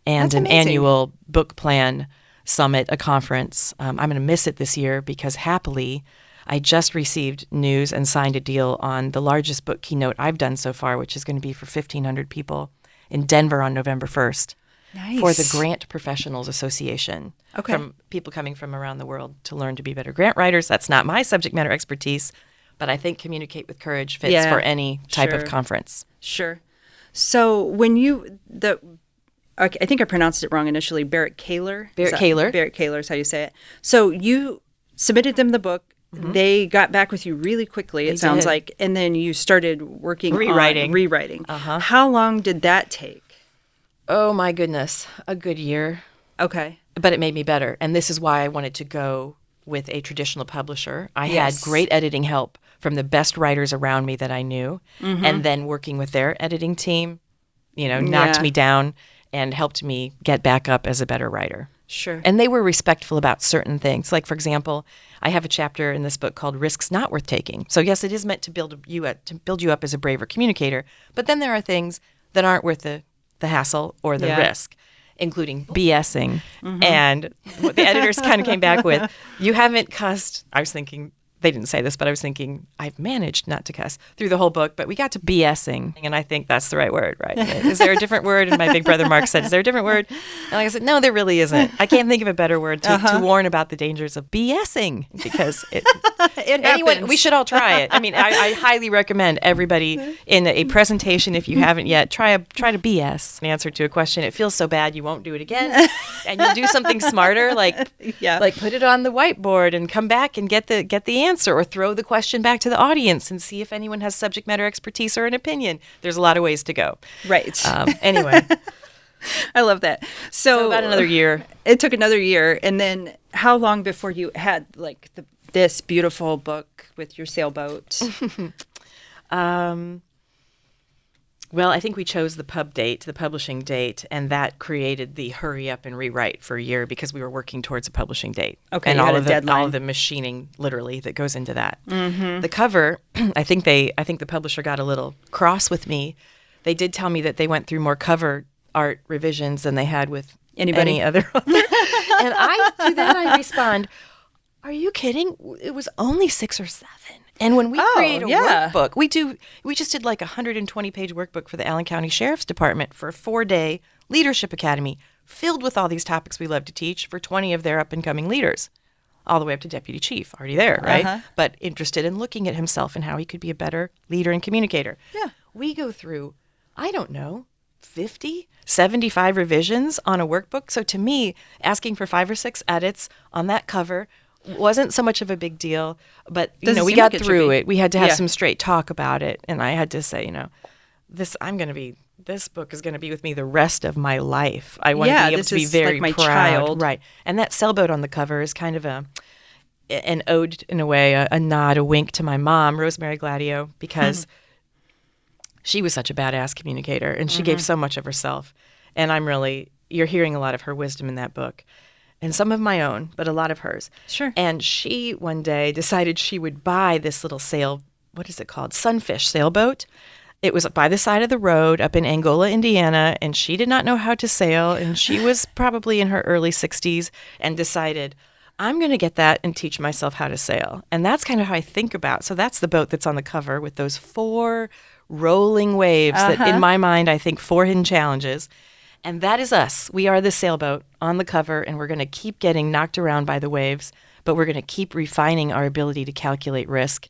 And an annual book plan summit, a conference. I'm going to miss it this year because happily, I just received news and signed a deal on the largest book keynote I've done so far, which is going to be for 1,500 people in Denver on November 1st. Nice. For the Grant Professionals Association. Okay. From people coming from around the world to learn to be better grant writers. That's not my subject matter expertise, but I think Communicate with Courage fits for any type of conference. Sure. So when I think I pronounced it wrong initially, Barrett Kaler? Barrett Kaler. Barrett Kaler is how you say it. So you submitted them the book. They got back with you really quickly, it sounds like, and then you started working on rewriting. How long did that take? Oh, my goodness. A good year. Okay. But it made me better. And this is why I wanted to go with a traditional publisher. I had great editing help from the best writers around me that I knew. And then working with their editing team, knocked me down and helped me get back up as a better writer. Sure. And they were respectful about certain things. Like, for example, I have a chapter in this book called Risks Not Worth Taking. So, yes, it is meant to build you up as a braver communicator. But then there are things that aren't worth the hassle or the risk, including BSing. And what the editors kind of came back with, you haven't cussed. I was thinking, they didn't say this, but I was thinking, I've managed not to cuss through the whole book, but we got to BSing, and I think that's the right word, right? Is there a different word? And my big brother Mark said, is there a different word? And I said, no, there really isn't. I can't think of a better word to warn about the dangers of BSing, because we should all try it. I mean, I highly recommend everybody in a presentation, if you haven't yet, try to BS an answer to a question. It feels so bad you won't do it again, and you do something smarter, like put it on the whiteboard and come back and get the answer, or throw the question back to the audience and see if anyone has subject matter expertise or an opinion. There's a lot of ways to go. Right. Anyway. I love that. So about another year. It took another year. And then how long before you had this beautiful book with your sailboat? Well, I think we chose the publishing date, and that created the hurry up and rewrite for a year because we were working towards a publishing date. Okay, and you all had a deadline. all of the machining, literally, that goes into that. The cover, I think the publisher got a little cross with me. They did tell me that they went through more cover art revisions than they had with any other author. And I respond, "Are you kidding? It was only 6 or 7." And when we create a workbook, we just did like a 120-page workbook for the Allen County Sheriff's Department for a 4-day leadership academy filled with all these topics we love to teach for 20 of their up-and-coming leaders, all the way up to deputy chief, already there, right? But interested in looking at himself and how he could be a better leader and communicator. Yeah. We go through, I don't know, 50, 75 revisions on a workbook. So to me, asking for 5 or 6 edits on that cover wasn't so much of a big deal, but we got through it. We had to have some straight talk about it, and I had to say, this book is going to be with me the rest of my life. I want to be able to be very my proud, child. right? And that sailboat on the cover is kind of an ode, in a way, a nod, a wink to my mom, Rosemary Gladieux, because she was such a badass communicator, and she gave so much of herself. And you're hearing a lot of her wisdom in that book. And some of my own, but a lot of hers. Sure. And she one day decided she would buy this little sunfish sailboat. It was by the side of the road up in Angola, Indiana, and she did not know how to sail, and she was probably in her early 60s and decided, I'm going to get that and teach myself how to sail. And that's kind of how I think about. So that's the boat that's on the cover with those 4 rolling waves that in my mind, I think 4 hidden challenges. And that is us. We are the sailboat on the cover, and we're going to keep getting knocked around by the waves, but we're going to keep refining our ability to calculate risk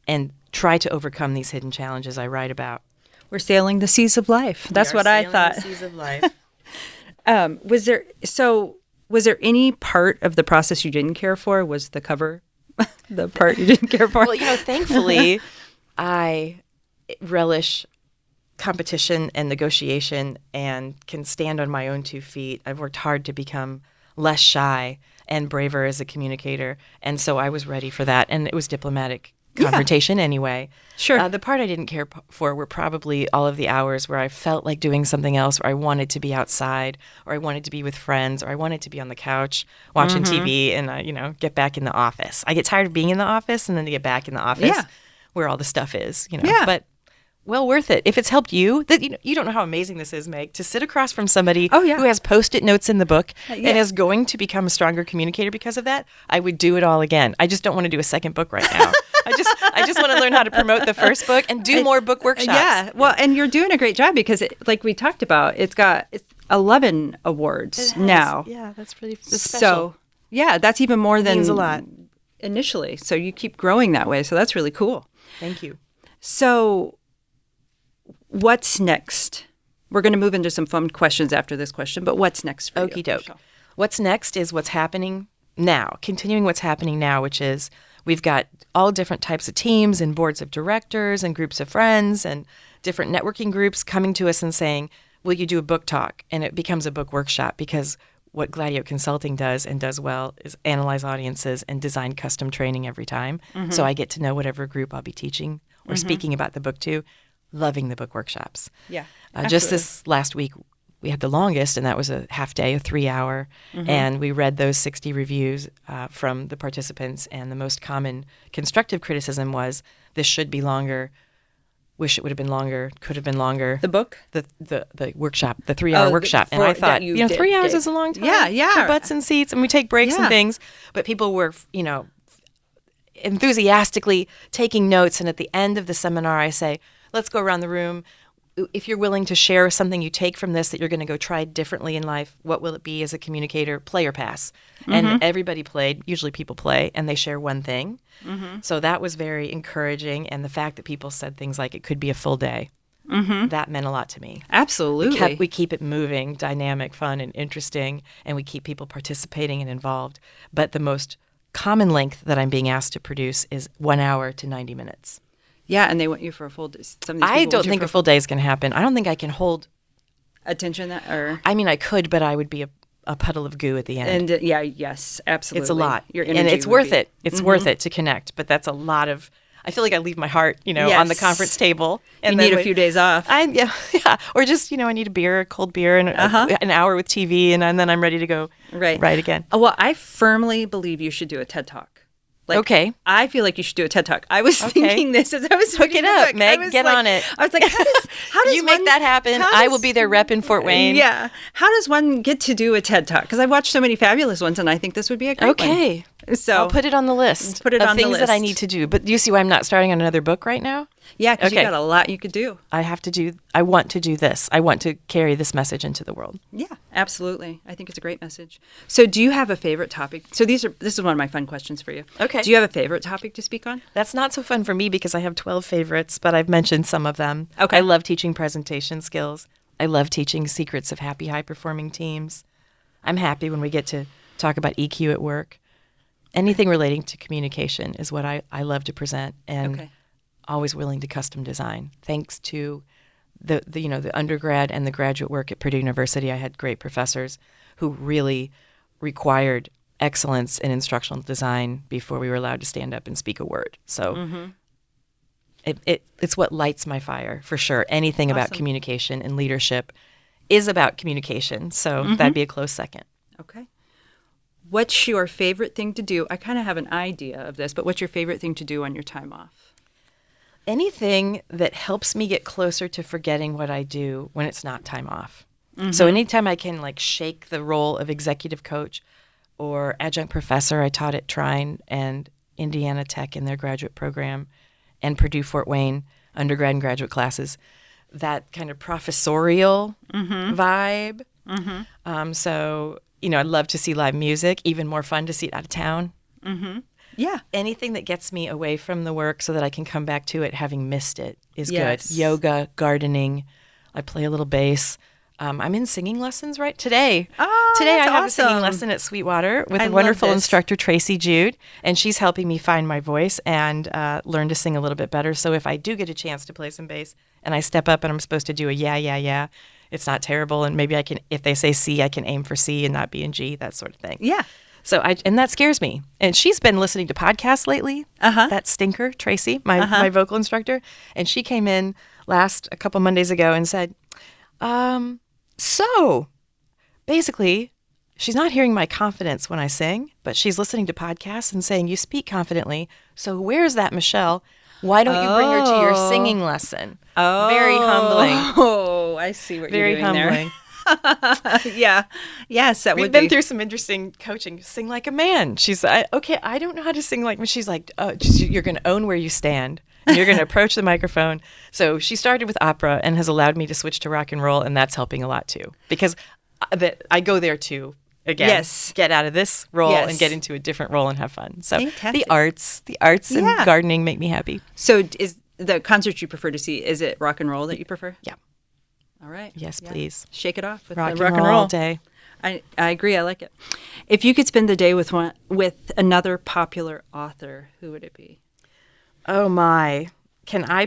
and try to overcome these hidden challenges I write about. We're sailing the seas of life. That's what I thought. The seas of life. Was there any part of the process you didn't care for? Was the cover the part you didn't care for? Well, thankfully, I relish competition and negotiation and can stand on my own 2 feet. I've worked hard to become less shy and braver as a communicator. And so I was ready for that. And it was diplomatic confrontation anyway. Sure. The part I didn't care for were probably all of the hours where I felt like doing something else, or I wanted to be outside, or I wanted to be with friends, or I wanted to be on the couch watching TV and, get back in the office. I get tired of being in the office and then to get back in the office where all the stuff is, But well worth it. If it's helped you, you don't know how amazing this is, Meg, to sit across from somebody who has Post-it notes in the book and is going to become a stronger communicator because of that. I would do it all again. I just don't want to do a second book right now. I just want to learn how to promote the first book and do more book workshops. Yeah. Well, and you're doing a great job because, like we talked about, it's 11 awards now. Yeah, that's pretty special. So, yeah, that's even more than means a lot initially. So you keep growing that way. So that's really cool. Thank you. So what's next? We're going to move into some fun questions after this question, but what's next for you? Okie doke. Michelle? What's next is what's happening now, continuing what's happening now, which is we've got all different types of teams and boards of directors and groups of friends and different networking groups coming to us and saying, will you do a book talk? And it becomes a book workshop because what Gladieux Consulting does and does well is analyze audiences and design custom training every time. So I get to know whatever group I'll be teaching or speaking about the book to. Loving the book workshops. Yeah. Just this last week, we had the longest, and that was a half day, a 3-hour, and we read those 60 reviews from the participants, and the most common constructive criticism was, this should be longer, wish it would have been longer, could have been longer. The book? The workshop, the 3-hour workshop. And I thought, 3 hours is a long time for butts and seats, and we take breaks and things, but people were, enthusiastically taking notes, and at the end of the seminar, I say, let's go around the room. If you're willing to share something you take from this that you're going to go try differently in life, what will it be as a communicator? Play or pass. And everybody played. Usually people play, and they share one thing. So that was very encouraging. And the fact that people said things like it could be a full day, that meant a lot to me. Absolutely. We keep it moving, dynamic, fun, and interesting, and we keep people participating and involved. But the most common length that I'm being asked to produce is 1 hour to 90 minutes. Yeah, and they want you for a full day. I don't think a full day is going to happen. I don't think I can hold attention I mean, I could, but I would be a puddle of goo at the end. And yes, absolutely. It's a lot. Your energy and it's worth it. It's worth it to connect, but that's a lot of I feel like I leave my heart, on the conference table. And you need a few days off. Yeah. Or just, I need a cold beer and an hour with TV, and then I'm ready to go write again. Well, I firmly believe you should do a TED Talk. Okay. I feel like you should do a TED Talk. I was thinking this as I was Hook it up, Meg. Get on it. I was like, how does you make that happen? I will be their rep in Fort Wayne. Yeah. How does one get to do a TED Talk? Because I've watched so many fabulous ones, and I think this would be a great one. Okay. So I'll put it on the list. Put it on the list. Things that I need to do. But you see why I'm not starting on another book right now? Yeah, because you got a lot you could do. I want to do this. I want to carry this message into the world. Yeah, absolutely. I think it's a great message. So do you have a favorite topic? So this is one of my fun questions for you. Okay. Do you have a favorite topic to speak on? That's not so fun for me because I have 12 favorites, but I've mentioned some of them. Okay. I love teaching presentation skills. I love teaching secrets of happy, high-performing teams. I'm happy when we get to talk about EQ at work. Anything relating to communication is what I love to present, and always willing to custom design. Thanks to the undergrad and the graduate work at Purdue University, I had great professors who really required excellence in instructional design before we were allowed to stand up and speak a word. So it's what lights my fire, for sure. Anything about communication and leadership is about communication, so that'd be a close second. Okay. What's your favorite thing to do? I kind of have an idea of this, but what's your favorite thing to do on your time off? Anything that helps me get closer to forgetting what I do when it's not time off. So anytime I can shake the role of executive coach or adjunct professor. I taught at Trine and Indiana Tech in their graduate program, and Purdue Fort Wayne undergrad and graduate classes. That kind of professorial vibe. So, I'd love to see live music. Even more fun to see it out of town. Yeah. Anything that gets me away from the work so that I can come back to it having missed it is Yes. good. Yoga, gardening. I play a little bass. I'm in singing lessons right today. Oh, Today that's I have a singing awesome. lesson at Sweetwater with I a love wonderful this. instructor, Tracy Jude, and she's helping me find my voice and learn to sing a little bit better. So if I do get a chance to play some bass and I step up and I'm supposed to do a yeah, yeah, yeah, it's not terrible. And maybe I can, if they say C, I can aim for C and not B and G, that sort of thing. Yeah. So and that scares me. And she's been listening to podcasts lately. That stinker, Tracy, my vocal instructor, and she came in a couple Mondays ago and said, so basically, she's not hearing my confidence when I sing, but she's listening to podcasts and saying, you speak confidently. So where's that Michelle? Why don't you bring her to your singing lesson? Oh. Very humbling. Oh, I see what Very you're doing humbling. there. Yeah. Yes, that We've would been be. through some interesting coaching. Sing like a man. She's okay. I don't know how to sing like. She's like, you're going to own where you stand. And you're going to approach the microphone. So she started with opera and has allowed me to switch to rock and roll, and that's helping a lot too. Because I go there to again get out of this role and get into a different role and have fun. So Fantastic. the arts and gardening make me happy. So is the concert you prefer to see, is it rock and roll that you prefer? Yeah. All right. Yes, Yeah. please. Shake it off with Rock the and roll all day. I agree. I like it. If you could spend the day with another popular author, who would it be? Oh my! Can I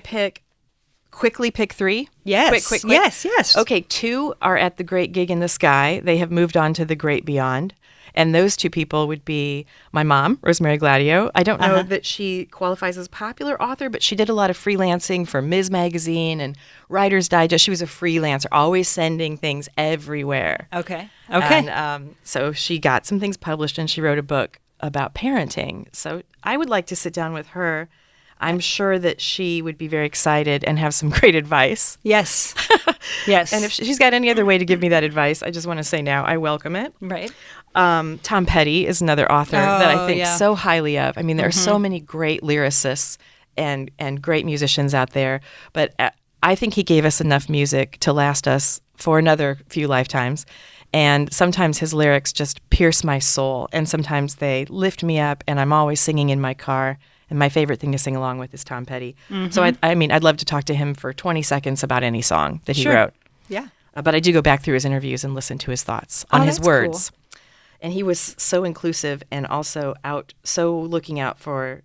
quickly pick three? Yes. Quick. Yes. Okay, two are at the Great Gig in the Sky. They have moved on to the Great Beyond. And those two people would be my mom, Michelle Gladieux. I don't know that she qualifies as popular author, but she did a lot of freelancing for Ms. Magazine and Writer's Digest. She was a freelancer, always sending things everywhere. Okay. And so she got some things published, and she wrote a book about parenting. So I would like to sit down with her. I'm sure that she would be very excited and have some great advice. Yes. Yes. And if she's got any other way to give me that advice, I just want to say now I welcome it. Right. Tom Petty is another author that I think so highly of. I mean, there are so many great lyricists and great musicians out there, but I think he gave us enough music to last us for another few lifetimes. And sometimes his lyrics just pierce my soul, and sometimes they lift me up, and I'm always singing in my car. And my favorite thing to sing along with is Tom Petty. So I'd love to talk to him for 20 seconds about any song that he wrote. Yeah. But I do go back through his interviews and listen to his thoughts on his that's words. Cool. And he was so inclusive and also so looking out for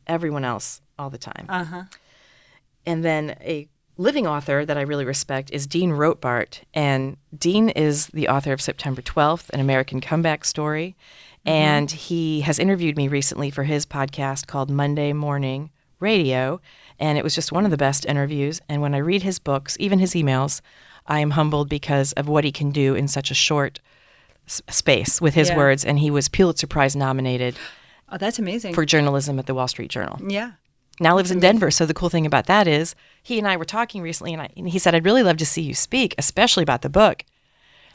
everyone else all the time. And then a living author that I really respect is Dean Rothbart. And Dean is the author of September 12th, An American Comeback Story. And he has interviewed me recently for his podcast called Monday Morning Radio. And it was just one of the best interviews. And when I read his books, even his emails, I am humbled because of what he can do in such a short space with his words. And he was Pulitzer Prize nominated. Oh, that's amazing. For journalism at the Wall Street Journal. Yeah. Now lives in Denver. So the cool thing about that is he and I were talking recently, and he said, I'd really love to see you speak, especially about the book.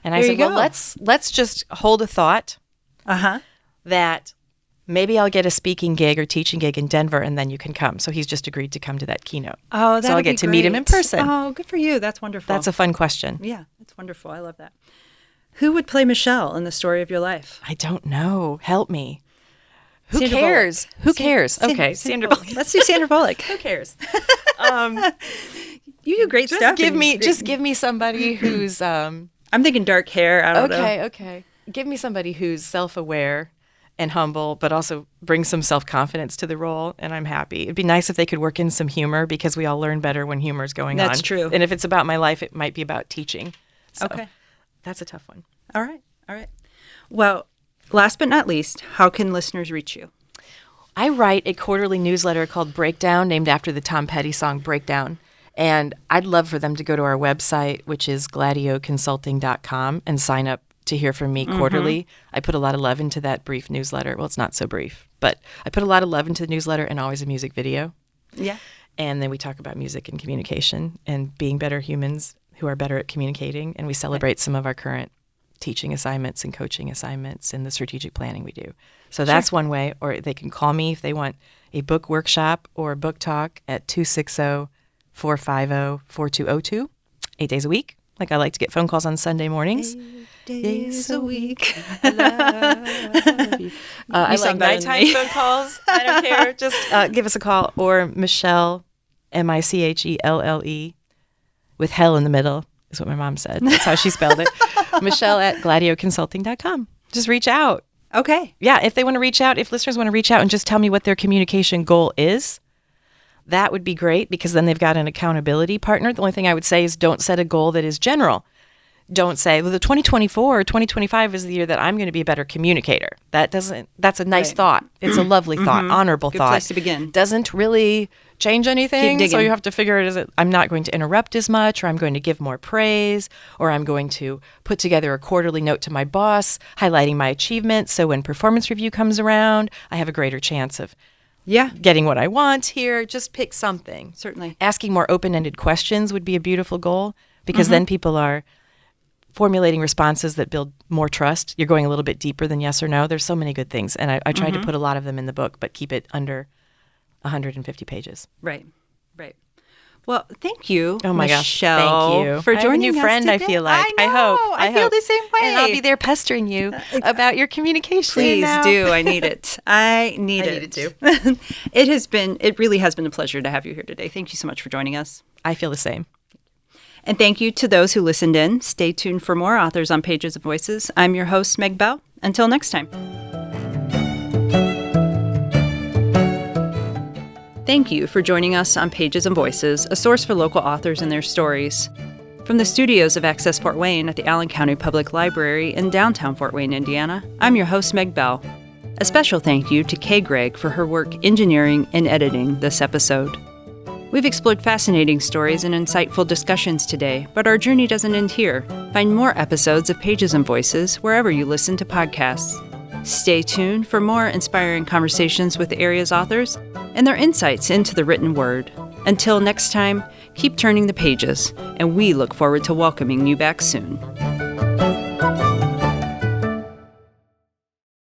And I said, well, let's just hold a thought that maybe I'll get a speaking gig or teaching gig in Denver, and then you can come. So he's just agreed to come to that keynote. Oh, so I'll get to meet him in person. Oh, good for you. That's wonderful. That's a fun question. Yeah, that's wonderful. I love that. Who would play Michelle in the story of your life? I don't know. Help me. Who Sandra cares? Bullock. Who cares? Sandra Sandra Bullock. Let's do Sandra Bullock. Who cares? You do great stuff. Just give me somebody who's I'm thinking dark hair. I don't know. Okay. Give me somebody who's self-aware and humble, but also brings some self-confidence to the role, and I'm happy. It'd be nice if they could work in some humor, because we all learn better when humor's going on. That's true. And if it's about my life, it might be about teaching. So that's a tough one. All right. Well, last but not least, how can listeners reach you? I write a quarterly newsletter called Breakdown, named after the Tom Petty song Breakdown. And I'd love for them to go to our website, which is gladieuxconsulting.com, and sign up to hear from me quarterly. I put a lot of love into that brief newsletter. Well, it's not so brief, but I put a lot of love into the newsletter, and always a music video. Yeah. And then we talk about music and communication and being better humans who are better at communicating. And we celebrate some of our current teaching assignments and coaching assignments and the strategic planning we do. So that's one way. Or they can call me if they want a book workshop or book talk at 260-450-4202, 8 days a week. Like I like to get phone calls on Sunday mornings. 8 days a week. I love you. I like nighttime phone calls. I don't care. Just give us a call. Or Michelle, Michelle, with hell in the middle is what my mom said. That's how she spelled it. Michelle at GladioConsulting.com. Just reach out. Okay. Yeah, if they want to reach out, if listeners want to reach out and just tell me what their communication goal is, that would be great because then they've got an accountability partner. The only thing I would say is don't set a goal that is general. Don't say, well, the 2024 or 2025 is the year that I'm going to be a better communicator. That's a nice thought. It's a lovely thought, honorable Good thought. place to begin. Doesn't really change anything. Keep So digging. you have to figure it as I'm not going to interrupt as much, or I'm going to give more praise, or I'm going to put together a quarterly note to my boss highlighting my achievements. So when performance review comes around, I have a greater chance of getting what I want here. Just pick something. Certainly. Asking more open-ended questions would be a beautiful goal because then people are formulating responses that build more trust. You're going a little bit deeper than yes or no. There's so many good things. And I tried to put a lot of them in the book, but keep it under 150 pages. Right. Well, thank you, Oh my Michelle, gosh, thank you. for I have a joining new us friend, I today. feel like. I know. I feel hope. the same way. And I'll be there pestering you about your communication. Please now. do. I need it. I need it too. It really has been a pleasure to have you here today. Thank you so much for joining us. I feel the same. And thank you to those who listened in. Stay tuned for more Authors on Pages of Voices. I'm your host, Meg Bell. Until next time. Thank you for joining us on Pages and Voices, a source for local authors and their stories. From the studios of Access Fort Wayne at the Allen County Public Library in downtown Fort Wayne, Indiana, I'm your host, Meg Bell. A special thank you to Kay Gregg for her work engineering and editing this episode. We've explored fascinating stories and insightful discussions today, but our journey doesn't end here. Find more episodes of Pages and Voices wherever you listen to podcasts. Stay tuned for more inspiring conversations with the area's authors and their insights into the written word. Until next time, keep turning the pages, and we look forward to welcoming you back soon.